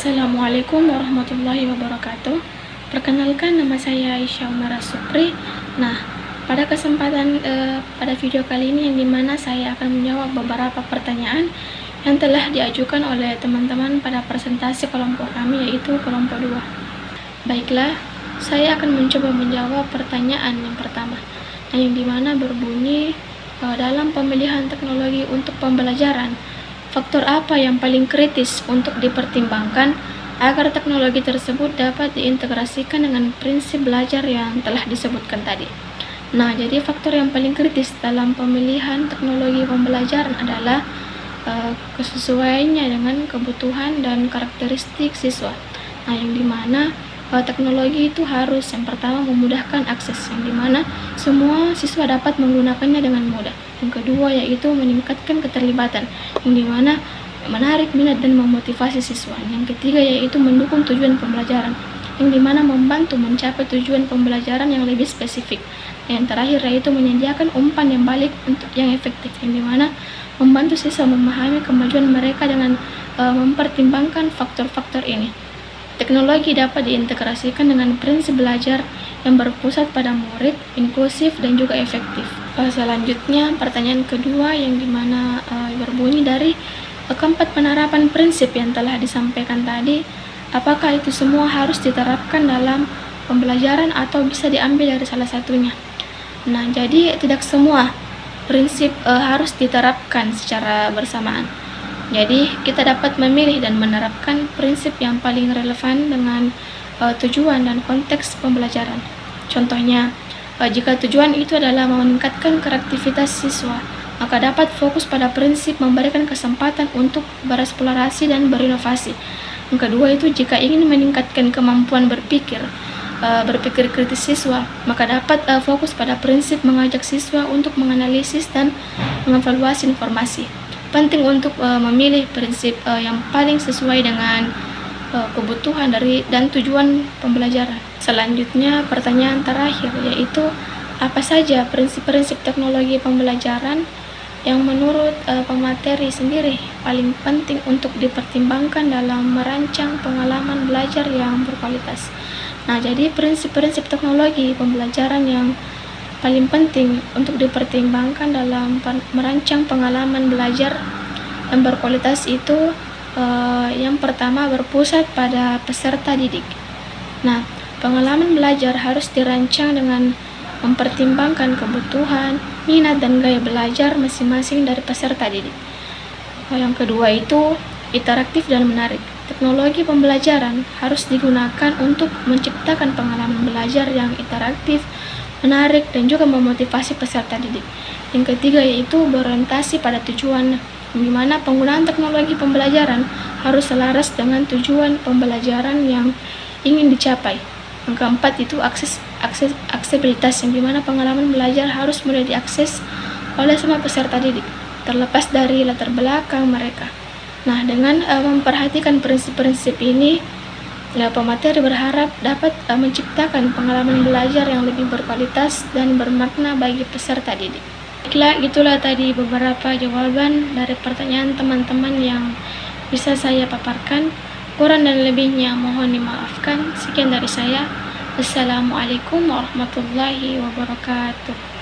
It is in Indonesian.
Assalamualaikum warahmatullahi wabarakatuh. Perkenalkan, nama saya Aisyah Umara Supri. Nah, pada pada video kali ini yang dimana saya akan menjawab beberapa pertanyaan yang telah diajukan oleh teman-teman pada presentasi kelompok kami, yaitu kelompok 2. Baiklah, saya akan mencoba menjawab pertanyaan yang pertama, yang dimana berbunyi, dalam pemilihan teknologi untuk pembelajaran, faktor apa yang paling kritis untuk dipertimbangkan agar teknologi tersebut dapat diintegrasikan dengan prinsip belajar yang telah disebutkan tadi? Nah, jadi faktor yang paling kritis dalam pemilihan teknologi pembelajaran adalah kesesuaiannya dengan kebutuhan dan karakteristik siswa. Nah, yang dimana teknologi itu harus yang pertama memudahkan akses, yang dimana semua siswa dapat menggunakannya dengan mudah. Yang kedua yaitu meningkatkan keterlibatan, yang dimana menarik minat dan memotivasi siswa. Yang ketiga yaitu mendukung tujuan pembelajaran, yang dimana membantu mencapai tujuan pembelajaran yang lebih spesifik. Yang terakhir yaitu menyediakan umpan yang balik untuk yang efektif, yang dimana membantu siswa memahami kemajuan mereka dengan mempertimbangkan faktor-faktor ini. Teknologi dapat diintegrasikan dengan prinsip belajar yang berpusat pada murid, inklusif, dan juga efektif. Selanjutnya, pertanyaan kedua yang dimana berbunyi dari keempat penerapan prinsip yang telah disampaikan tadi, apakah itu semua harus diterapkan dalam pembelajaran atau bisa diambil dari salah satunya? Nah, jadi tidak semua prinsip harus diterapkan secara bersamaan. Jadi kita dapat memilih dan menerapkan prinsip yang paling relevan dengan tujuan dan konteks pembelajaran. Contohnya, jika tujuan itu adalah meningkatkan kreativitas siswa, maka dapat fokus pada prinsip memberikan kesempatan untuk bereksplorasi dan berinovasi. Yang kedua itu jika ingin meningkatkan kemampuan berpikir kritis siswa, maka dapat fokus pada prinsip mengajak siswa untuk menganalisis dan mengevaluasi informasi. Penting untuk memilih prinsip yang paling sesuai dengan kebutuhan dan tujuan pembelajaran. Selanjutnya, pertanyaan terakhir yaitu apa saja prinsip-prinsip teknologi pembelajaran yang menurut pemateri sendiri paling penting untuk dipertimbangkan dalam merancang pengalaman belajar yang berkualitas. Nah, jadi prinsip-prinsip teknologi pembelajaran yang paling penting untuk dipertimbangkan dalam merancang pengalaman belajar yang berkualitas itu yang pertama berpusat pada peserta didik. Nah, pengalaman belajar harus dirancang dengan mempertimbangkan kebutuhan, minat, dan gaya belajar masing-masing dari peserta didik. Yang kedua itu interaktif dan menarik. Teknologi pembelajaran harus digunakan untuk menciptakan pengalaman belajar yang interaktif, menarik, dan juga memotivasi peserta didik. Yang ketiga yaitu berorientasi pada tujuan, di mana penggunaan teknologi pembelajaran harus selaras dengan tujuan pembelajaran yang ingin dicapai. Yang keempat itu aksesibilitas, yang dimana pengalaman belajar harus mudah diakses oleh semua peserta didik, terlepas dari latar belakang mereka. Nah, dengan memperhatikan prinsip-prinsip ini, pemateri berharap dapat menciptakan pengalaman belajar yang lebih berkualitas dan bermakna bagi peserta didik. Baiklah, itulah tadi beberapa jawaban dari pertanyaan teman-teman yang bisa saya paparkan. Kurang dan lebihnya mohon dimaafkan. Sekian dari saya. Assalamualaikum warahmatullahi wabarakatuh.